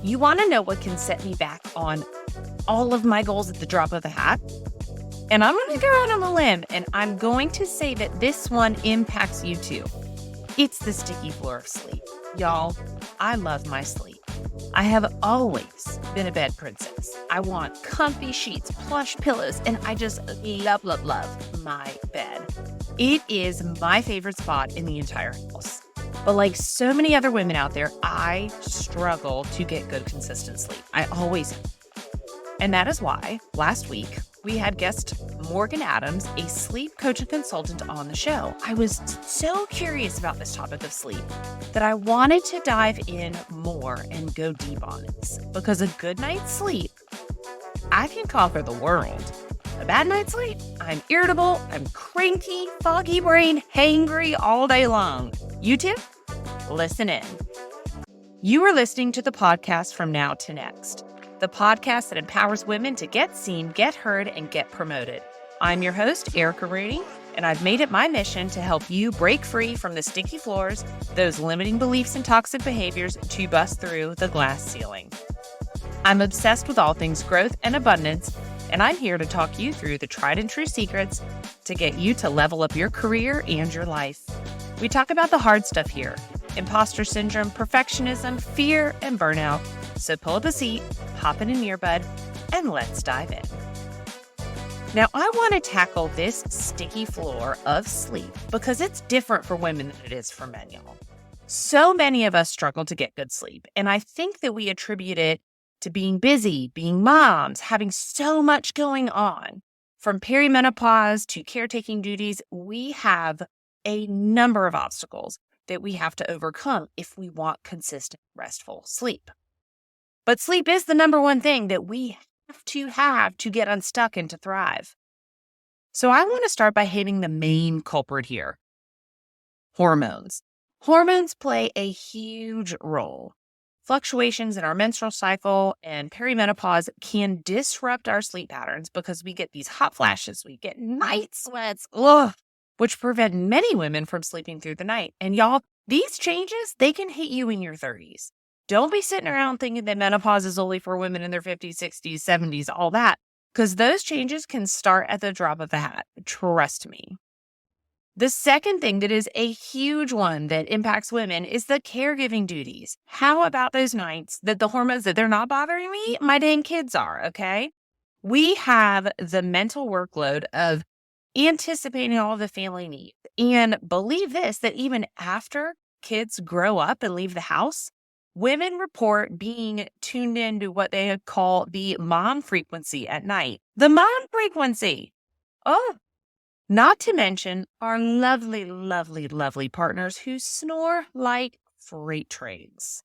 You want to know what can set me back on all of my goals at the drop of a hat? And I'm going to go out on a limb, and I'm going to say that this one impacts you too. It's the sticky floor of sleep. Y'all, I love my sleep. I have always been a bed princess. I want comfy sheets, plush pillows, and I just love my bed. It is my favorite spot in the entire house. But like so many other women out there, I struggle to get good, consistent sleep. I always have. And that is why last week we had guest Morgan Adams, a sleep coach and consultant, on the show. I was so curious about this topic of sleep that I wanted to dive in more and go deep on it. Because a good night's sleep, I can conquer the world. A bad night's sleep, I'm irritable, I'm cranky, foggy brain, hangry all day long. You too? Listen in. You are listening to the podcast From Now to Next, the podcast that empowers women to get seen, get heard, and get promoted. I'm your host, Erica Rooney, and I've made it my mission to help you break free from the sticky floors, those limiting beliefs and toxic behaviors, to bust through the glass ceiling. I'm obsessed with all things growth and abundance, and I'm here to talk you through the tried and true secrets to get you to level up your career and your life. We talk about the hard stuff here: imposter syndrome, perfectionism, fear, and burnout. So pull up a seat, hop in an earbud, and let's dive in. Now, I want to tackle this sticky floor of sleep because it's different for women than it is for men, y'all. So many of us struggle to get good sleep, and I think that we attribute it to being busy, being moms, having so much going on. From perimenopause to caretaking duties, we have a number of obstacles that we have to overcome if we want consistent, restful sleep. But sleep is the number one thing that we have to get unstuck and to thrive. So I want to start by hitting the main culprit here: hormones. Hormones play a huge role. Fluctuations in our menstrual cycle and perimenopause can disrupt our sleep patterns because we get these hot flashes, we get night sweats, which prevent many women from sleeping through the night. And y'all, these changes, they can hit you in your 30s. Don't be sitting around thinking that menopause is only for women in their 50s, 60s, 70s, all that, because those changes can start at the drop of a hat. Trust me. The second thing that is a huge one that impacts women is the caregiving duties. How about those nights that the hormones, that they're not bothering me, my dang kids are, okay? We have the mental workload of anticipating all the family needs. And believe this, that even after kids grow up and leave the house, women report being tuned into what they call the mom frequency at night. The mom frequency. Oh, not to mention our lovely, lovely, lovely partners who snore like freight trains.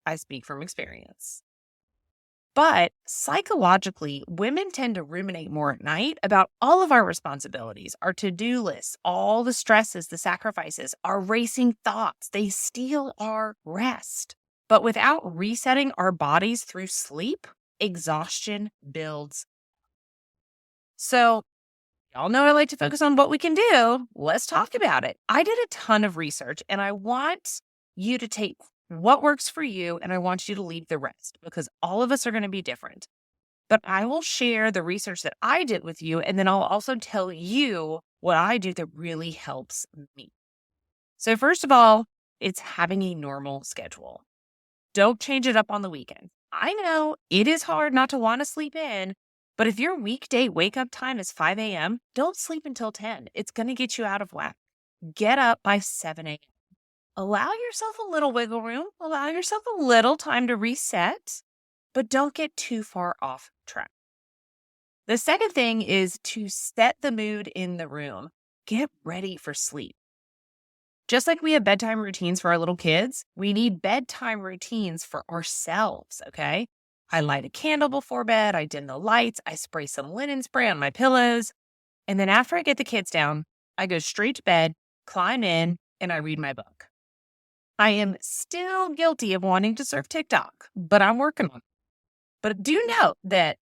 I speak from experience. But psychologically, women tend to ruminate more at night about all of our responsibilities, our to-do lists, all the stresses, the sacrifices, our racing thoughts. They steal our rest. But without resetting our bodies through sleep, exhaustion builds. So, y'all know I like to focus on what we can do. Let's talk about it. I did a ton of research, and I want you to take what works for you, and I want you to leave the rest, because all of us are going to be different. But I will share the research that I did with you, and then I'll also tell you what I do that really helps me. So first of all, it's having a normal schedule. Don't change it up on the weekend. I know it is hard not to want to sleep in, but if your weekday wake-up time is 5 a.m., don't sleep until 10. It's going to get you out of whack. Get up by 7 a.m. Allow yourself a little wiggle room. Allow yourself a little time to reset, but don't get too far off track. The second thing is to set the mood in the room. Get ready for sleep. Just like we have bedtime routines for our little kids, we need bedtime routines for ourselves, okay? I light a candle before bed, I dim the lights, I spray some linen spray on my pillows, and then after I get the kids down, I go straight to bed, climb in, and I read my book. I am still guilty of wanting to surf TikTok, but I'm working on it. But do note that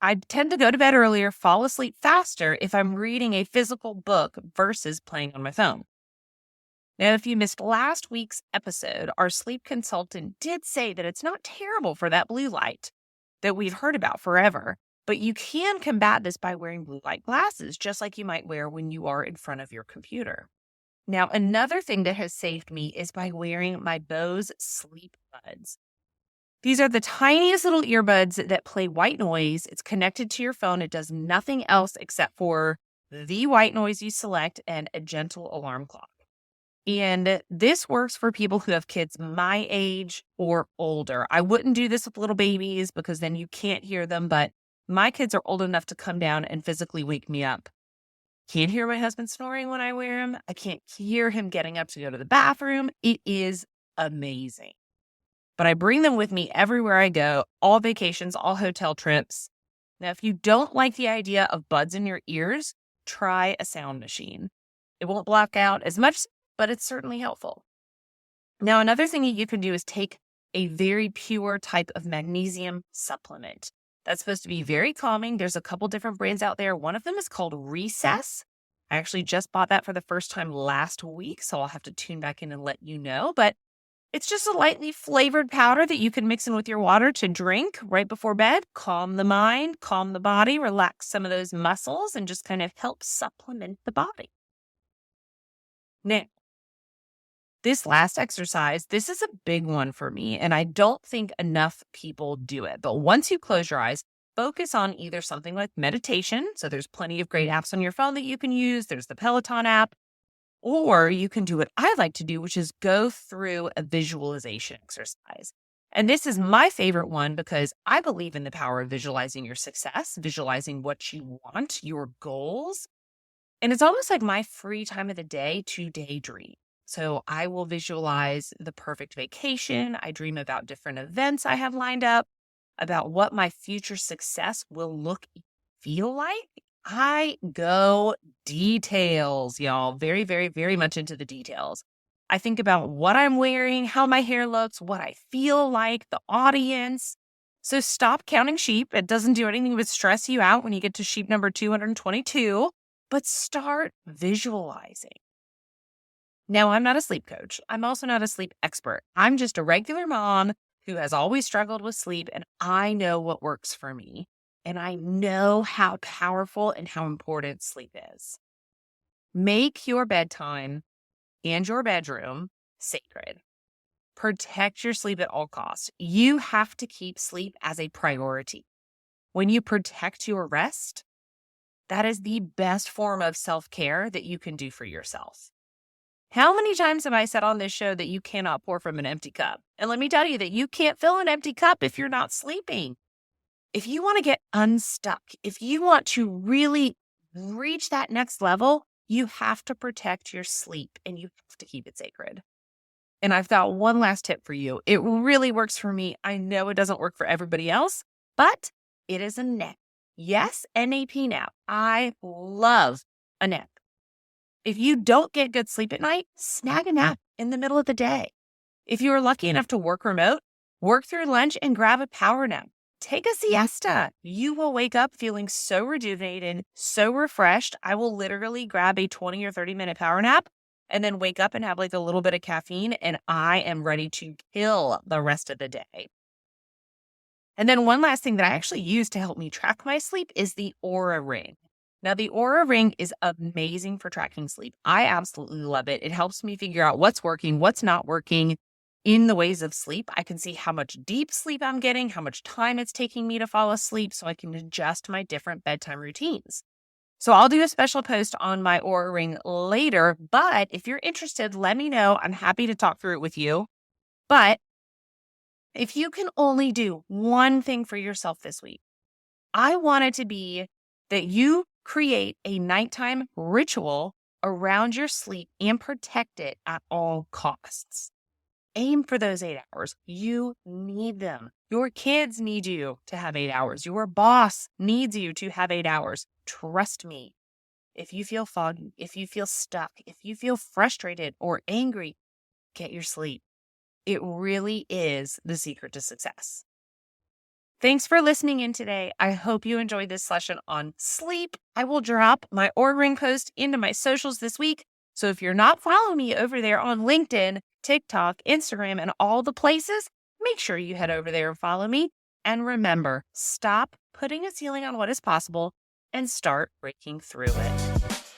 I tend to go to bed earlier, fall asleep faster if I'm reading a physical book versus playing on my phone. Now, if you missed last week's episode, our sleep consultant did say that it's not terrible for that blue light that we've heard about forever, but you can combat this by wearing blue light glasses, just like you might wear when you are in front of your computer. Now, another thing that has saved me is by wearing my Bose sleep buds. These are the tiniest little earbuds that play white noise. It's connected to your phone. It does nothing else except for the white noise you select and a gentle alarm clock. And this works for people who have kids my age or older. I wouldn't do this with little babies because then you can't hear them, but my kids are old enough to come down and physically wake me up. Can't hear my husband snoring when I wear him. I can't hear him getting up to go to the bathroom. It is amazing. But I bring them with me everywhere I go, all vacations, all hotel trips. Now, if you don't like the idea of buds in your ears, try a sound machine. It won't block out as much, but it's certainly helpful. Now, another thing that you can do is take a very pure type of magnesium supplement. That's supposed to be very calming. There's a couple different brands out there. One of them is called Recess. I actually just bought that for the first time last week, so I'll have to tune back in and let you know. But it's just a lightly flavored powder that you can mix in with your water to drink right before bed. Calm the mind, calm the body, relax some of those muscles, and just kind of help supplement the body. Now, this last exercise, this is a big one for me, and I don't think enough people do it. But once you close your eyes, focus on either something like meditation. So there's plenty of great apps on your phone that you can use. There's the Peloton app. Or you can do what I like to do, which is go through a visualization exercise. And this is my favorite one because I believe in the power of visualizing your success, visualizing what you want, your goals. And it's almost like my free time of the day to daydream. So I will visualize the perfect vacation. I dream about different events I have lined up, about what my future success will look and feel like. I go details, y'all. Very, very, very much into the details. I think about what I'm wearing, how my hair looks, what I feel like, the audience. So stop counting sheep. It doesn't do anything but stress you out when you get to sheep number 222, but start visualizing. Now, I'm not a sleep coach. I'm also not a sleep expert. I'm just a regular mom who has always struggled with sleep, and I know what works for me. And I know how powerful and how important sleep is. Make your bedtime and your bedroom sacred. Protect your sleep at all costs. You have to keep sleep as a priority. When you protect your rest, that is the best form of self-care that you can do for yourself. How many times have I said on this show that you cannot pour from an empty cup? And let me tell you that you can't fill an empty cup if you're not sleeping. If you want to get unstuck, if you want to really reach that next level, you have to protect your sleep and you have to keep it sacred. And I've got one last tip for you. It really works for me. I know it doesn't work for everybody else, but it is a nap. Yes, NAP nap. I love a nap. If you don't get good sleep at night, snag a nap in the middle of the day. If you are lucky enough to work remote, work through lunch and grab a power nap. Take a siesta. You will wake up feeling so rejuvenated, so refreshed. I will literally grab a 20 or 30-minute power nap and then wake up and have like a little bit of caffeine, and I am ready to kill the rest of the day. And then one last thing that I actually use to help me track my sleep is the Aura Ring. Now, the Aura Ring is amazing for tracking sleep. I absolutely love it. It helps me figure out what's working, what's not working in the ways of sleep. I can see how much deep sleep I'm getting, how much time it's taking me to fall asleep, so I can adjust my different bedtime routines. So I'll do a special post on my Aura Ring later, but if you're interested, let me know. I'm happy to talk through it with you. But if you can only do one thing for yourself this week, I want it to be that you create a nighttime ritual around your sleep and protect it at all costs. Aim for those 8 hours. You need them. Your kids need you to have 8 hours. Your boss needs you to have 8 hours. Trust me. If you feel foggy, if you feel stuck, if you feel frustrated or angry, get your sleep. It really is the secret to success. Thanks for listening in today. I hope you enjoyed this session on sleep. I will drop my Aura Ring post into my socials this week, So if you're not following me over there on LinkedIn, TikTok, Instagram, and all the places, make sure you head over there and follow me. And remember, stop putting a ceiling on what is possible and start breaking through it.